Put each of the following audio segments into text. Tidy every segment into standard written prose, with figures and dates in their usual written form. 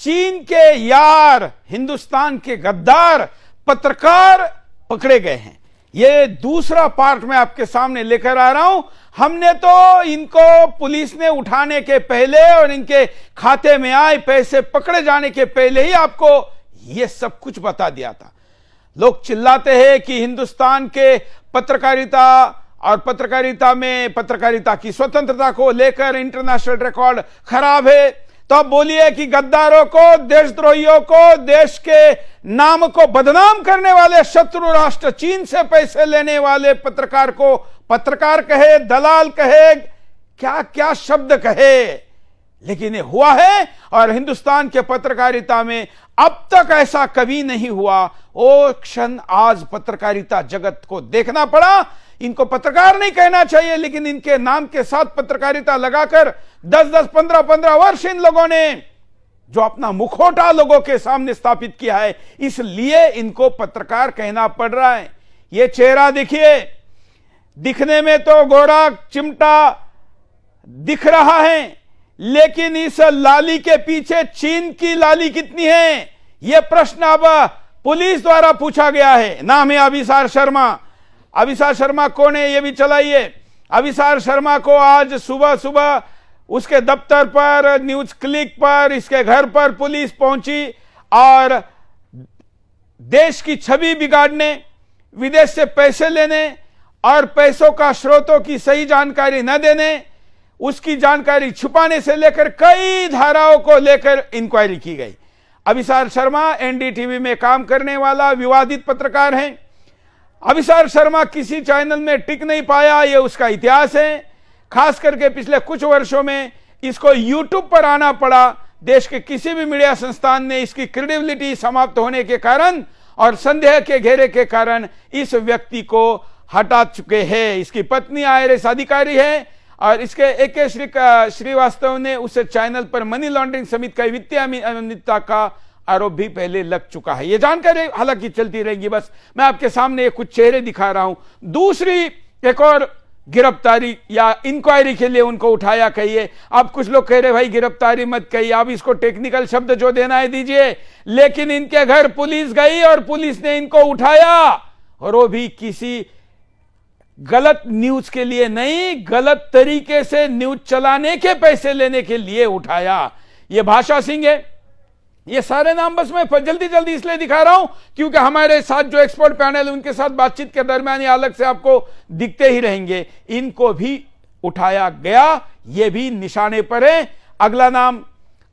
चीन के यार, हिंदुस्तान के गद्दार पत्रकार पकड़े गए हैं। ये दूसरा पार्ट मैं आपके सामने लेकर आ रहा हूं। हमने तो इनको पुलिस ने उठाने के पहले और इनके खाते में आए पैसे पकड़े जाने के पहले ही आपको ये सब कुछ बता दिया था। लोग चिल्लाते हैं कि हिंदुस्तान के पत्रकारिता और पत्रकारिता की स्वतंत्रता को लेकर इंटरनेशनल रिकॉर्ड खराब है, तो अब बोलिए कि गद्दारों को, देशद्रोहियों को, देश के नाम को बदनाम करने वाले शत्रु राष्ट्र चीन से पैसे लेने वाले पत्रकार को पत्रकार कहे, दलाल कहे, क्या क्या शब्द कहे, लेकिन ये हुआ है। और हिंदुस्तान के पत्रकारिता में अब तक ऐसा कभी नहीं हुआ। वो क्षण आज पत्रकारिता जगत को देखना पड़ा। इनको पत्रकार नहीं कहना चाहिए, लेकिन इनके नाम के साथ पत्रकारिता लगाकर 10-10, 15-15 वर्ष इन लोगों ने जो अपना मुखौटा लोगों के सामने स्थापित किया है, इसलिए इनको पत्रकार कहना पड़ रहा है। ये चेहरा देखिए, दिखने में तो गोरा चिमटा दिख रहा है, लेकिन इस लाली के पीछे चीन की लाली कितनी है, यह प्रश्न अब पुलिस द्वारा पूछा गया है। नाम है अभिसार शर्मा। अभिसार शर्मा कौन है, यह भी चलाइए। अभिसार शर्मा को आज सुबह सुबह उसके दफ्तर पर, न्यूज क्लिक पर, इसके घर पर पुलिस पहुंची और देश की छवि बिगाड़ने, विदेश से पैसे लेने और पैसों का स्रोतों की सही जानकारी न देने, उसकी जानकारी छुपाने से लेकर कई धाराओं को लेकर इंक्वायरी की गई। अभिसार शर्मा एनडीटीवी में काम करने वाला विवादित पत्रकार है। अभिसार शर्मा किसी चैनल में टिक नहीं पाया, यह उसका इतिहास है। खास करके पिछले कुछ वर्षों में इसको यूट्यूब पर आना पड़ा। देश के किसी भी मीडिया संस्थान ने इसकी क्रेडिबिलिटी समाप्त होने के कारण और संदेह के घेरे के कारण इस व्यक्ति को हटा चुके हैं। इसकी पत्नी आईएएस अधिकारी है और इसके एके श्रीवास्तव ने उस चैनल पर मनी लॉन्ड्रिंग समेत कई वित्तीय अनियमितता का आरोप भी पहले लग चुका है। यह जानकारी हालांकि चलती रहेगी, बस मैं आपके सामने कुछ चेहरे दिखा रहा हूं। दूसरी एक और गिरफ्तारी या इंक्वायरी के लिए उनको उठाया कहिए। अब कुछ लोग कह रहे भाई गिरफ्तारी मत कहिए, आप इसको टेक्निकल शब्द जो देना है दीजिए, लेकिन इनके घर पुलिस गई और पुलिस ने इनको उठाया, और वो भी किसी गलत न्यूज के लिए नहीं, गलत तरीके से न्यूज चलाने के पैसे लेने के लिए उठाया। यह भाषा सिंह है। ये सारे नाम बस मैं जल्दी जल्दी इसलिए दिखा रहा हूं क्योंकि हमारे साथ जो एक्सपर्ट पैनल उनके साथ बातचीत के दरमियान ये अलग से आपको दिखते ही रहेंगे। इनको भी उठाया गया, ये भी निशाने पर है। अगला नाम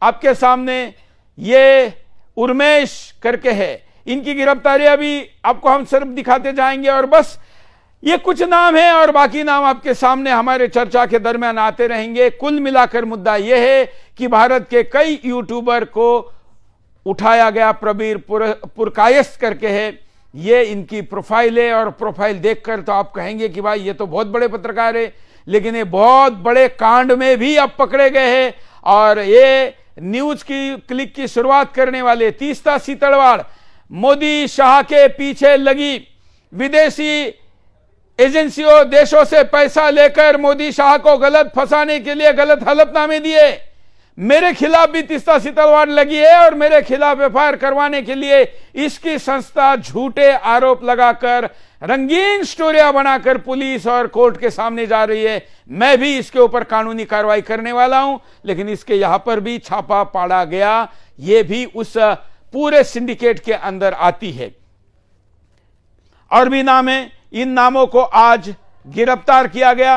आपके सामने ये उर्मेश करके है। इनकी गिरफ्तारी अभी आपको हम सिर्फ दिखाते जाएंगे और बस ये कुछ नाम है और बाकी नाम आपके सामने हमारे चर्चा के दरमियान आते रहेंगे। कुल मिलाकर मुद्दा यह है कि भारत के कई यूट्यूबर को उठाया गया। प्रबीर पुरकायस्थ करके है, ये इनकी प्रोफाइल है और प्रोफाइल देखकर तो आप कहेंगे कि भाई ये तो बहुत बड़े पत्रकार है, लेकिन ये बहुत बड़े कांड में भी अब पकड़े गए हैं। और ये न्यूज की क्लिक की शुरुआत करने वाले तीस्ता सीतड़वाड़, मोदी शाह के पीछे लगी विदेशी एजेंसियों, देशों से पैसा लेकर मोदी शाह को गलत फंसाने के लिए गलत हलफनामे दिए। मेरे खिलाफ भी तीस्ता सीतलवाड़ लगी है और मेरे खिलाफ एफआईआर करवाने के लिए इसकी संस्था झूठे आरोप लगाकर रंगीन स्टोरियां बनाकर पुलिस और कोर्ट के सामने जा रही है। मैं भी इसके ऊपर कानूनी कार्रवाई करने वाला हूं, लेकिन इसके यहां पर भी छापा पाड़ा गया। यह भी उस पूरे सिंडिकेट के अंदर आती है। और भी नाम है, इन नामों को आज गिरफ्तार किया गया।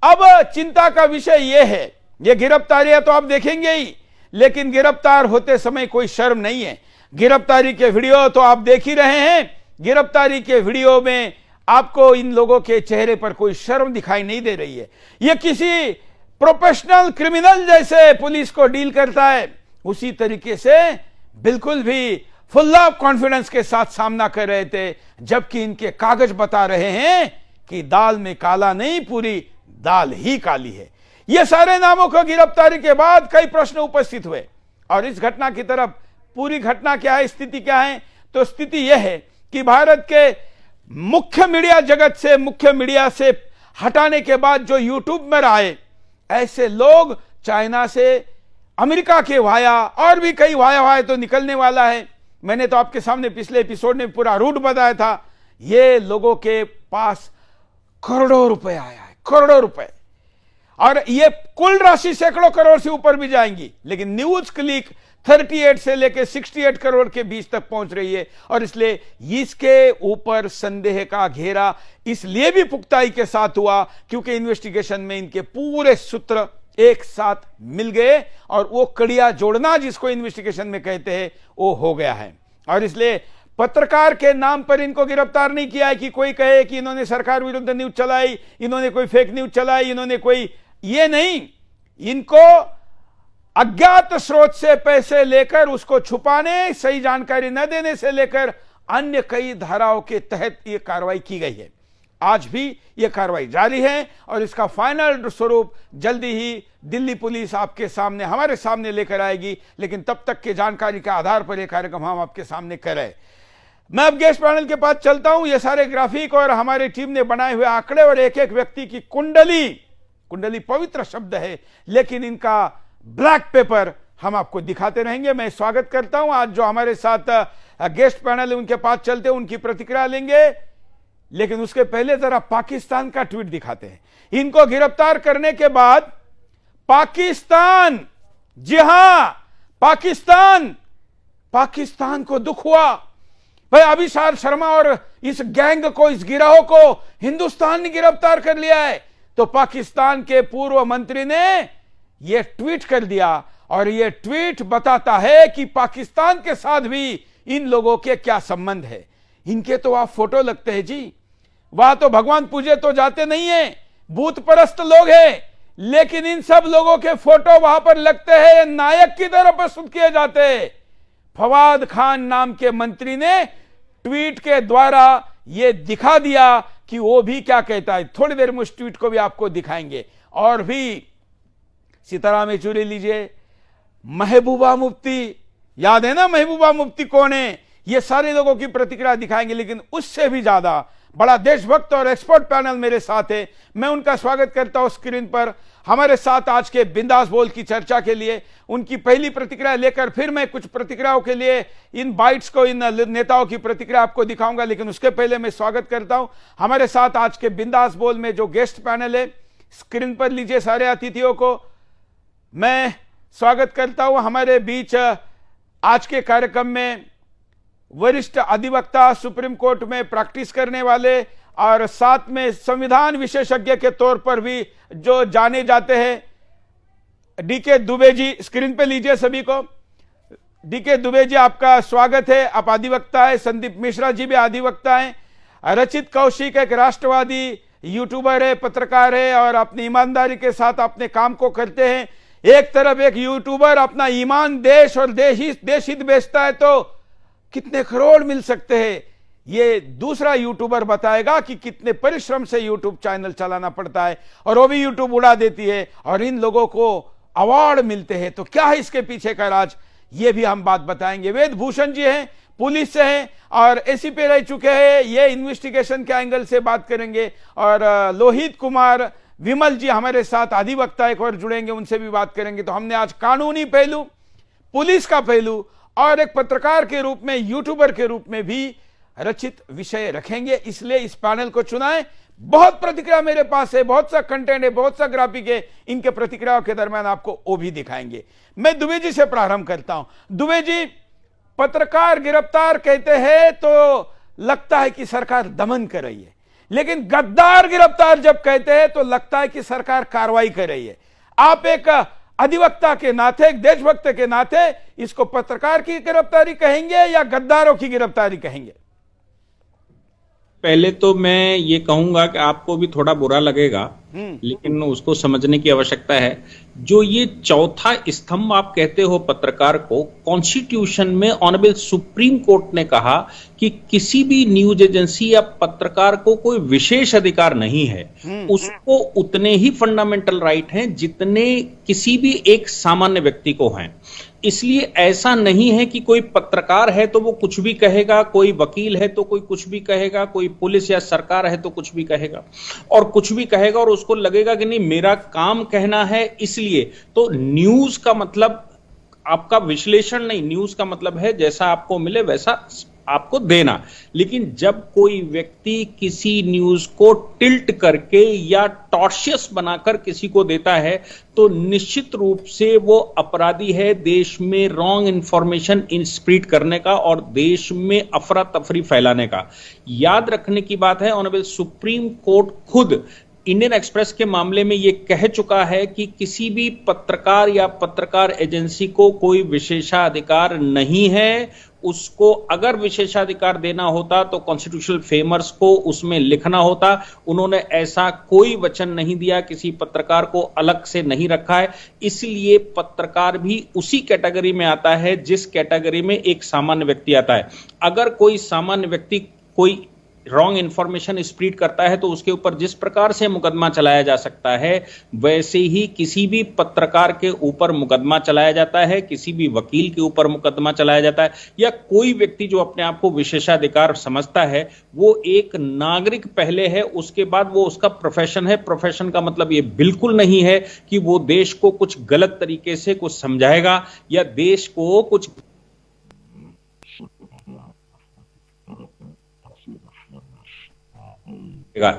अब चिंता का विषय यह है, ये गिरफ्तारियां तो आप देखेंगे ही, लेकिन गिरफ्तार होते समय कोई शर्म नहीं है। गिरफ्तारी के वीडियो तो आप देख ही रहे हैं। गिरफ्तारी के वीडियो में आपको इन लोगों के चेहरे पर कोई शर्म दिखाई नहीं दे रही है। ये किसी प्रोफेशनल क्रिमिनल जैसे पुलिस को डील करता है, उसी तरीके से बिल्कुल भी फुल ऑफ कॉन्फिडेंस के साथ सामना कर रहे थे, जबकि इनके कागज बता रहे हैं कि दाल में काला नहीं, पूरी दाल ही काली है। ये सारे नामों को गिरफ्तारी के बाद कई प्रश्न उपस्थित हुए और इस घटना की तरफ पूरी घटना क्या है, स्थिति क्या है, तो स्थिति यह है कि भारत के मुख्य मीडिया जगत से, मुख्य मीडिया से हटाने के बाद जो यूट्यूब में आए, ऐसे लोग चाइना से अमेरिका के वाया और भी कई वाया तो निकलने वाला है। मैंने तो आपके सामने पिछले एपिसोड में पूरा रूट बताया था। ये लोगों के पास करोड़ों रुपए आया है, करोड़ों रुपए, और ये कुल राशि सैकड़ों करोड़ से ऊपर भी जाएंगी, लेकिन न्यूज क्लिक 38 से लेकर 68 करोड़ के बीच तक पहुंच रही है। और इसलिए इसके ऊपर संदेह का घेरा इसलिए भी पुख्ताई के साथ हुआ क्योंकि इन्वेस्टिगेशन में इनके पूरे सूत्र एक साथ मिल गए और वो कड़िया जोड़ना जिसको इन्वेस्टिगेशन में कहते हैं वो हो गया है। और इसलिए पत्रकार के नाम पर इनको गिरफ्तार नहीं किया है कि कोई कहे कि इन्होंने सरकार विरुद्ध न्यूज चलाई, इन्होंने कोई फेक न्यूज चलाई, इन्होंने कोई, ये नहीं, इनको अज्ञात स्रोत से पैसे लेकर उसको छुपाने, सही जानकारी न देने से लेकर अन्य कई धाराओं के तहत यह कार्रवाई की गई है। आज भी यह कार्रवाई जारी है और इसका फाइनल स्वरूप जल्दी ही दिल्ली पुलिस आपके सामने, हमारे सामने लेकर आएगी। लेकिन तब तक के जानकारी के आधार पर यह कार्यक्रम हम आपके सामने करें। मैं अब गेस्ट पैनल के पास चलता हूं। ये सारे ग्राफिक और हमारी टीम ने बनाए हुए आंकड़े और एक एक व्यक्ति की कुंडली, कुंडली पवित्र शब्द है, लेकिन इनका ब्लैक पेपर हम आपको दिखाते रहेंगे। मैं स्वागत करता हूं आज जो हमारे साथ गेस्ट पैनल है, उनके पास चलते हैं, उनकी प्रतिक्रिया लेंगे। लेकिन उसके पहले जरा पाकिस्तान का ट्वीट दिखाते हैं। इनको गिरफ्तार करने के बाद पाकिस्तान, जी हां पाकिस्तान को दुख हुआ। भाई अभिसार शर्मा और इस गैंग को, इस गिरोह को हिंदुस्तान ने गिरफ्तार कर लिया है। तो पाकिस्तान के पूर्व मंत्री ने यह ट्वीट कर दिया और यह ट्वीट बताता है कि पाकिस्तान के साथ भी इन लोगों के क्या संबंध है। इनके तो आप फोटो लगते हैं जी, वहां तो भगवान पूजे तो जाते नहीं है, भूत परस्त लोग हैं, लेकिन इन सब लोगों के फोटो वहां पर लगते हैं, नायक की तरह प्रस्तुत किए जाते हैं। फवाद खान नाम के मंत्री ने ट्वीट के द्वारा यह दिखा दिया कि वो भी क्या कहता है। थोड़ी देर में उस ट्वीट को भी आपको दिखाएंगे। और भी सीताराम येचुरी लीजिए, महबूबा मुफ्ती, याद है ना महबूबा मुफ्ती कौन है, ये सारे लोगों की प्रतिक्रिया दिखाएंगे। लेकिन उससे भी ज्यादा बड़ा देशभक्त और एक्सपर्ट पैनल मेरे साथ है, मैं उनका स्वागत करता हूं स्क्रीन पर। हमारे साथ आज के बिंदास बोल की चर्चा के लिए उनकी पहली प्रतिक्रिया लेकर फिर मैं कुछ प्रतिक्रियाओं के लिए इन बाइट्स को, इन नेताओं की प्रतिक्रिया आपको दिखाऊंगा। लेकिन उसके पहले मैं स्वागत करता हूं हमारे साथ आज के बिंदास बोल में जो गेस्ट पैनल है। स्क्रीन पर लीजिए सारे अतिथियों को। मैं स्वागत करता हूं हमारे बीच आज के कार्यक्रम में वरिष्ठ अधिवक्ता, सुप्रीम कोर्ट में प्रैक्टिस करने वाले और साथ में संविधान विशेषज्ञ के तौर पर भी जो जाने जाते हैं डीके दुबे जी। स्क्रीन पे लीजिए सभी को। डीके दुबे जी आपका स्वागत है, आप अधिवक्ता है। संदीप मिश्रा जी भी अधिवक्ता हैं। रचित कौशिक एक राष्ट्रवादी यूट्यूबर है, पत्रकार है और अपनी ईमानदारी के साथ अपने काम को करते हैं। एक तरफ एक यूट्यूबर अपना ईमान देश और देश हित बेचता है तो कितने करोड़ मिल सकते हैं, ये दूसरा यूट्यूबर बताएगा कि कितने परिश्रम से यूट्यूब चैनल चलाना पड़ता है और वो भी यूट्यूब उड़ा देती है और इन लोगों को अवार्ड मिलते हैं। तो क्या है इसके पीछे का राज, ये भी हम बात बताएंगे। वेद भूषण जी हैं, पुलिस से हैं और एसीपी रह चुके हैं, ये इन्वेस्टिगेशन के एंगल से बात करेंगे। और लोहित कुमार विमल जी हमारे साथ अधिवक्ता एक और जुड़ेंगे, उनसे भी बात करेंगे। तो हमने आज कानूनी पहलू, पुलिस का पहलू और एक पत्रकार के रूप में, यूट्यूबर के रूप में भी रचित विषय रखेंगे, इसलिए इस पैनल को चुना है। बहुत प्रतिक्रिया मेरे पास है, बहुत सा कंटेंट है, बहुत सा ग्राफिक है, इनके प्रतिक्रियाओं के दरमियान आपको वो भी दिखाएंगे। मैं दुबे जी से प्रारंभ करता हूं। दुबे जी, पत्रकार गिरफ्तार कहते हैं तो लगता है कि सरकार दमन कर रही है, लेकिन गद्दार गिरफ्तार जब कहते हैं तो लगता है कि सरकार कार्रवाई कर रही है। आप एक अधिवक्ता के नाते, एक देशभक्त के नाते इसको पत्रकार की गिरफ्तारी कहेंगे या गद्दारों की गिरफ्तारी कहेंगे? पहले तो मैं ये कहूंगा कि आपको भी थोड़ा बुरा लगेगा, लेकिन उसको समझने की आवश्यकता है। जो ये चौथा स्तंभ आप कहते हो पत्रकार को, कॉन्स्टिट्यूशन में ऑनरेबल सुप्रीम कोर्ट ने कहा कि किसी भी न्यूज एजेंसी या पत्रकार को कोई विशेष अधिकार नहीं है, उसको उतने ही फंडामेंटल राइट हैं जितने किसी भी एक सामान्य व्यक्ति को हैं। इसलिए ऐसा नहीं है कि कोई पत्रकार है तो वो कुछ भी कहेगा, कोई वकील है तो कोई कुछ भी कहेगा, कोई पुलिस या सरकार है तो कुछ भी कहेगा और कुछ भी कहेगा और उसको लगेगा कि नहीं मेरा काम कहना है। इसलिए तो न्यूज का मतलब आपका विश्लेषण नहीं, न्यूज का मतलब है जैसा आपको मिले वैसा आपको देना। लेकिन जब कोई व्यक्ति किसी न्यूज को टिल्ट करके या टॉर्शियस बनाकर किसी को देता है तो निश्चित रूप से वो अपराधी है देश में रॉन्ग इंफॉर्मेशन स्प्रेड करने का और देश में अफरा तफरी फैलाने का। याद रखने की बात है, ऑनरेबल सुप्रीम कोर्ट खुद इंडियन एक्सप्रेस के मामले में यह कह चुका है कि किसी भी पत्रकार या पत्रकार एजेंसी को कोई विशेषाधिकार नहीं है। उसको अगर विशेषाधिकार देना होता तो कॉन्स्टिट्यूशनल फेमर्स को उसमें लिखना होता। उन्होंने ऐसा कोई वचन नहीं दिया, किसी पत्रकार को अलग से नहीं रखा है। इसलिए पत्रकार भी उसी कैटेगरी में आता है जिस कैटेगरी में एक सामान्य व्यक्ति आता है। अगर कोई सामान्य व्यक्ति कोई रॉन्ग इंफॉर्मेशन स्प्रेड करता है तो उसके ऊपर जिस प्रकार से मुकदमा चलाया जा सकता है वैसे ही किसी भी पत्रकार के ऊपर मुकदमा चलाया जाता है, किसी भी वकील के ऊपर मुकदमा चलाया जाता है, या कोई व्यक्ति जो अपने आप को विशेषाधिकार समझता है वो एक नागरिक पहले है, उसके बाद वो उसका प्रोफेशन है। प्रोफेशन का मतलब ये बिल्कुल नहीं है कि वो देश को कुछ गलत तरीके से कुछ समझाएगा या देश को कुछ।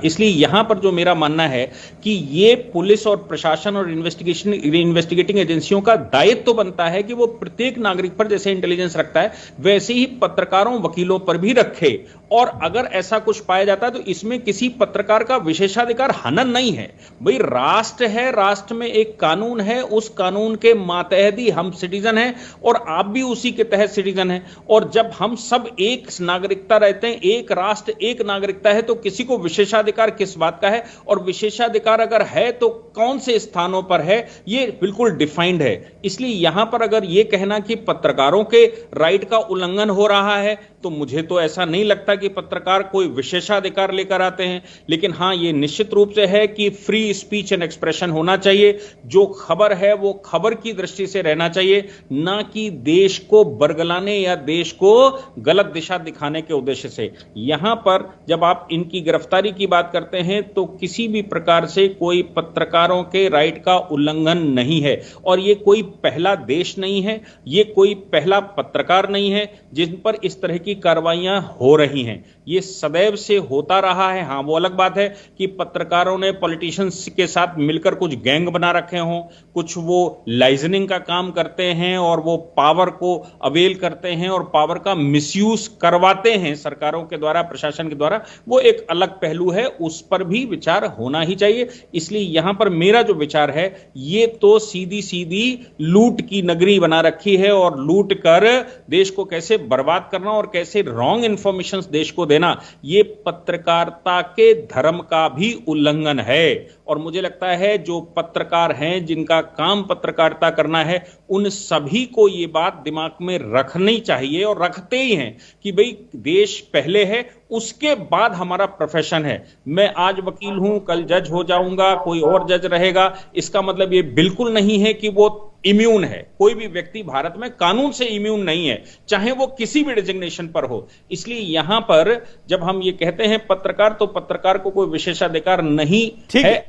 इसलिए यहां पर जो मेरा मानना है कि ये पुलिस और प्रशासन और इन्वेस्टिगेटिंग एजेंसियों का दायित्व तो बनता है कि वो प्रत्येक नागरिक पर जैसे इंटेलिजेंस रखता है वैसे ही पत्रकारों वकीलों पर भी रखे। और अगर ऐसा कुछ पाया जाता है तो इसमें किसी पत्रकार का विशेषाधिकार हनन नहीं है। भाई राष्ट्र है, राष्ट्र में एक कानून है, उस कानून के मातहत ही हम सिटीजन हैं और आप भी उसी के तहत सिटीजन हैं। और जब हम सब एक नागरिकता रहते हैं, एक राष्ट्र एक नागरिकता है, तो किसी को विशेषाधिकार किस बात का है और विशेषाधिकार अगर है तो कौन से स्थानों पर है, ये बिल्कुल डिफाइंड है। इसलिए यहां पर अगर यह कहना कि पत्रकारों के राइट का उल्लंघन हो रहा है तो मुझे तो ऐसा नहीं लगता कि पत्रकार कोई विशेषाधिकार लेकर आते हैं। लेकिन हां, यह निश्चित रूप से है कि फ्री स्पीच एंड एक्सप्रेशन होना चाहिए। जो खबर है वो खबर की दृष्टि से रहना चाहिए, ना कि देश को बरगलाने या देश को गलत दिशा दिखाने के उद्देश्य से। यहां पर जब आप इनकी गिरफ्तारी की बात करते हैं तो किसी भी प्रकार से कोई पत्रकारों के राइट का उल्लंघन नहीं है। और यह कोई पहला देश नहीं है, यह कोई पहला पत्रकार नहीं है जिन पर इस तरह की कार्रवाइयां हो रही हैं। ये सदैव से होता रहा है। हां, वो अलग बात है कि पत्रकारों ने पॉलिटिशियंस के साथ मिलकर कुछ गैंग बना रखे हों, कुछ वो लाइजनिंग का काम करते हैं और वो पावर को अवेल करते हैं और पावर का मिसयूज करवाते हैं सरकारों के द्वारा, प्रशासन के द्वारा। वो एक अलग पहलू है, उस पर भी विचार होना ही चाहिए। इसलिए यहां पर मेरा जो विचार है, ये तो सीधी सीधी लूट की नगरी बना रखी है और लूट कर देश को कैसे बर्बाद करना और कैसे रॉन्ग इंफॉर्मेशन देश को देना, ये पत्रकारिता के धर्म का भी उल्लंघन है। और मुझे लगता है जो पत्रकार हैं, जिनका काम पत्रकारिता करना है, उन सभी को यह बात दिमाग में रखनी चाहिए और रखते ही हैं कि भाई देश पहले है, उसके बाद हमारा प्रोफेशन है। मैं आज वकील हूं, कल जज हो जाऊंगा, कोई और जज रहेगा, इसका मतलब यह बिल्कुल नहीं है कि वो इम्यून है। कोई भी व्यक्ति भारत में कानून से इम्यून नहीं है, चाहे वो किसी भी डिजिग्नेशन पर हो। इसलिए यहां पर जब हम ये कहते हैं पत्रकार, तो पत्रकार को कोई विशेषाधिकार नहीं है,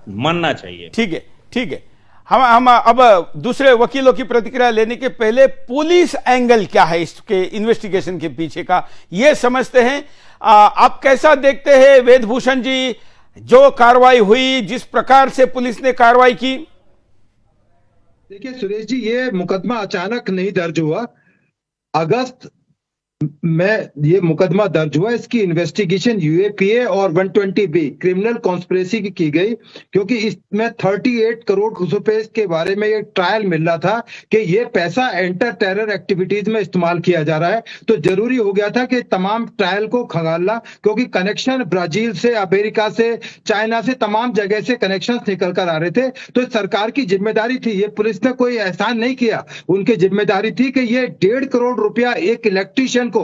मानना चाहिए। ठीक है, ठीक है। हम अब दूसरे वकीलों की प्रतिक्रिया लेने के पहले पुलिस एंगल क्या है इसके इन्वेस्टिगेशन के पीछे का, यह समझते हैं। आप कैसा देखते हैं वेदभूषण जी, जो कार्रवाई हुई, जिस प्रकार से पुलिस ने कार्रवाई की? देखिए सुरेश जी, ये मुकदमा अचानक नहीं दर्ज हुआ। अगस्त में ये मुकदमा दर्ज हुआ। इसकी इन्वेस्टिगेशन यूएपीए और 120B क्रिमिनल कॉन्स्पिरेसी की गई, क्योंकि इसमें 38 करोड़ रुपए के बारे में ये ट्रायल मिल रहा था कि ये पैसा एंटर टेरर एक्टिविटीज में इस्तेमाल किया जा रहा है। तो जरूरी हो गया था कि तमाम ट्रायल को खंगालना, क्योंकि कनेक्शन ब्राजील से, अमेरिका से, चाइना से, तमाम जगह से कनेक्शन निकल कर आ रहे थे। तो सरकार की जिम्मेदारी थी, ये पुलिस ने कोई एहसान नहीं किया, उनकी जिम्मेदारी थी कि ये 1.5 करोड़ रुपया एक इलेक्ट्रीशियन को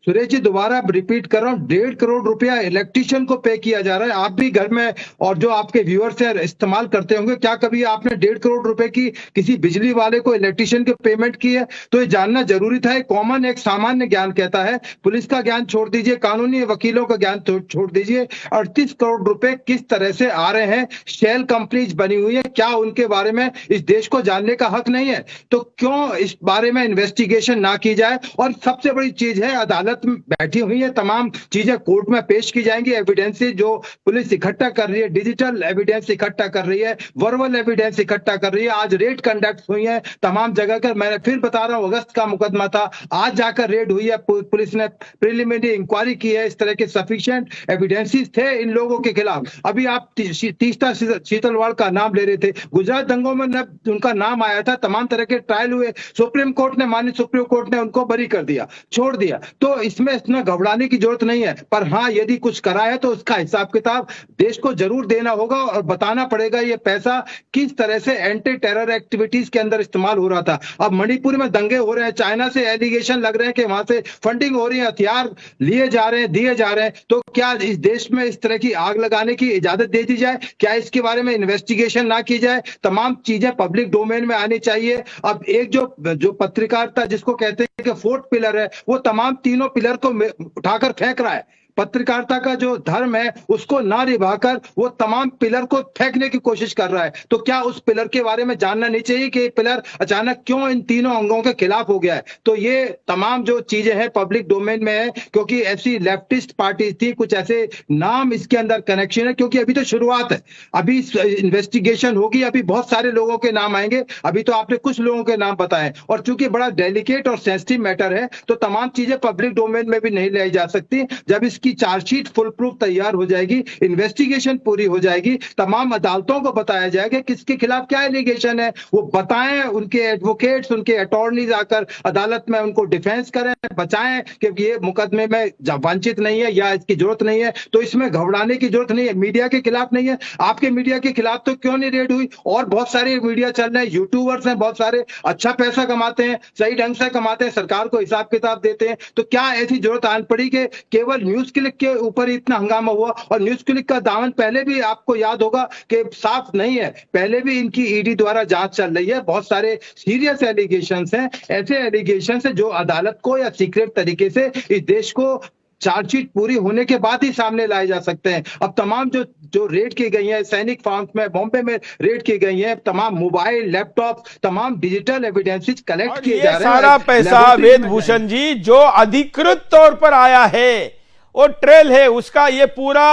सुरेश जी दोबारा रिपीट कर रहा हूँ, 1.5 करोड़ रुपया इलेक्ट्रिशियन को पे किया जा रहा है। आप भी घर में और जो आपके व्यूअर्स है इस्तेमाल करते होंगे, क्या कभी आपने 1.5 करोड़ रुपए की किसी बिजली वाले को इलेक्ट्रिशियन के पेमेंट की है? तो ये जानना जरूरी था। कॉमन एक सामान्य ज्ञान कहता है, पुलिस का ज्ञान छोड़ दीजिए, कानूनी वकीलों का ज्ञान छोड़ दीजिए। 38 करोड़ रुपए किस तरह से आ रहे हैं, शेल कंपनीज बनी हुई है, क्या उनके बारे में इस देश को जानने का हक नहीं है? तो क्यों इस बारे में इन्वेस्टिगेशन ना की जाए? और सबसे बड़ी चीज है, अदालत में बैठी हुई है, तमाम चीजें कोर्ट में पेश की जाएंगी। एविडेंसेस जो पुलिस इकट्ठा कर रही है, डिजिटल एविडेंस इकट्ठा कर रही है, वर्बल एविडेंस इकट्ठा कर रही है। आज रेड कंडक्ट हुई है तमाम जगह पर। मैं फिर बता रहा हूं, अगस्त का मुकदमा था, आज जाकर रेड हुई है, पुलिस ने प्रिलिमिनरी इंक्वायरी की है। इस तरह के सफिशिएंट एविडेंसेस थे इन लोगों के खिलाफ। अभी आप तीस्ता शीतलवाड़ का नाम ले रहे थे, गुजरात दंगों में उनका नाम आया था, तमाम तरह के ट्रायल हुए, सुप्रीम कोर्ट ने, माननीय सुप्रीम कोर्ट ने उनको बरी कर दिया, छोड़ दिया। तो इसमें इतना घबराने की जरूरत नहीं है। पर हाँ, यदि कुछ करा है तो उसका हिसाब किताब देश को जरूर देना होगा और बताना पड़ेगा ये पैसा किस तरह से एंटी टेरर एक्टिविटीज के अंदर इस्तेमाल हो रहा था। अब मणिपुर में दंगे हो रहे हैं, चाइना से एलिगेशन लग रहे हैं कि वहां से फंडिंग हो रही है, हथियार लिए जा रहे हैं, दिए जा रहे हैं। तो क्या इस देश में इस तरह की आग लगाने की इजाजत दे दी जाए? क्या इसके बारे में इन्वेस्टिगेशन ना की जाए? तमाम चीजें पब्लिक डोमेन में आनी चाहिए। अब एक जो पत्रकारिता जिसको कहते हैं कि फोर्थ पिलर है, वो तमाम तीनों पिलर को उठाकर फेंक रहा है। पत्रकारिता का जो धर्म है उसको ना निभाकर वो तमाम पिलर को फेंकने की कोशिश कर रहा है। तो क्या उस पिलर के बारे में जानना नहीं चाहिए कि पिलर अचानक क्यों इन तीनों अंगों के खिलाफ हो गया है? तो ये तमाम जो चीजें हैं पब्लिक डोमेन में है, क्योंकि ऐसी लेफ्टिस्ट पार्टी थी, कुछ ऐसे नाम इसके अंदर कनेक्शन है, क्योंकि अभी तो शुरुआत है, अभी इन्वेस्टिगेशन होगी, अभी बहुत सारे लोगों के नाम आएंगे। अभी तो आपने कुछ लोगों के नाम बताए, और चूंकि बड़ा डेलिकेट और सेंसिटिव मैटर है तो तमाम चीजें पब्लिक डोमेन में भी नहीं लाई जा सकती। जब इसकी चार्जशीट फुल प्रूफ तैयार हो जाएगी, इन्वेस्टिगेशन पूरी हो जाएगी, तमाम अदालतों को बताया जाएगा किसके खिलाफ क्या एलिगेशन है, वो बताएं, उनके एडवोकेट्स, उनके अटॉर्नीज आकर अदालत में उनको डिफेंस करें, बचाएं कि ये मुकदमे में वांछित नहीं है या इसकी जरूरत नहीं है। तो इसमें घबराने की जरूरत नहीं है। मीडिया के खिलाफ नहीं है, आपके मीडिया के खिलाफ तो क्यों नहीं रेड हुई? और बहुत सारे मीडिया चल रहे हैं, यूट्यूबर्स हैं बहुत सारे, अच्छा पैसा कमाते हैं, सही ढंग से कमाते हैं, सरकार को हिसाब किताब देते हैं। तो क्या ऐसी जरूरत आन पड़ी कि केवल न्यूज क्लिक के ऊपर इतना हंगामा हुआ? और न्यूज क्लिक का दामन पहले भी आपको याद होगा कि साफ नहीं है, पहले भी इनकी ईडी द्वारा जांच चल रही है। बहुत सारे सीरियस एलिगेशंस हैं, ऐसे एलिगेशंस हैं जो अदालत को या सीक्रेट तरीके से इस देश को चार्जशीट पूरी होने के बाद ही सामने लाए जा सकते हैं। अब तमाम जो रेड की गई है, सैनिक फार्म्स में, बॉम्बे में रेड की गई है, तमाम मोबाइल, लैपटॉप, तमाम डिजिटल एविडेंसेस कलेक्ट किए जा रहे हैं। सारा पैसा वेदभूषण जी जो अधिकृत तौर पर आया है, और ट्रेल है उसका, ये पूरा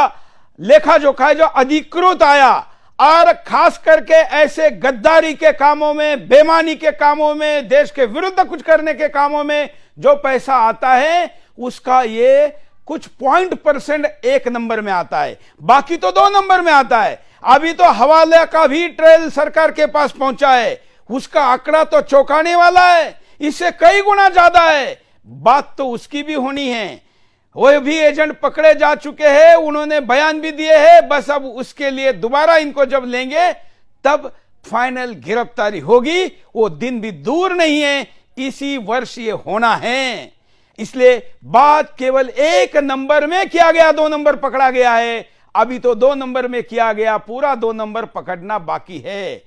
लेखा जोखा है जो अधिकृत आया। और खास करके ऐसे गद्दारी के कामों में, बेईमानी के कामों में, देश के विरुद्ध कुछ करने के कामों में जो पैसा आता है, उसका ये कुछ %% 1 नंबर में आता है, बाकी तो 2 नंबर में आता है। अभी तो हवाले का भी ट्रेल सरकार के पास पहुंचा है, उसका आंकड़ा तो चौंकाने वाला है, इससे कई गुना ज्यादा है। बात तो उसकी भी होनी है, वो भी एजेंट पकड़े जा चुके हैं, उन्होंने बयान भी दिए हैं। बस अब उसके लिए दोबारा इनको जब लेंगे तब फाइनल गिरफ्तारी होगी, वो दिन भी दूर नहीं है, इसी वर्ष ये होना है। इसलिए बात केवल 1 नंबर में किया गया, 2 नंबर पकड़ा गया है, अभी तो 2 नंबर में किया गया, पूरा 2 नंबर पकड़ना बाकी है।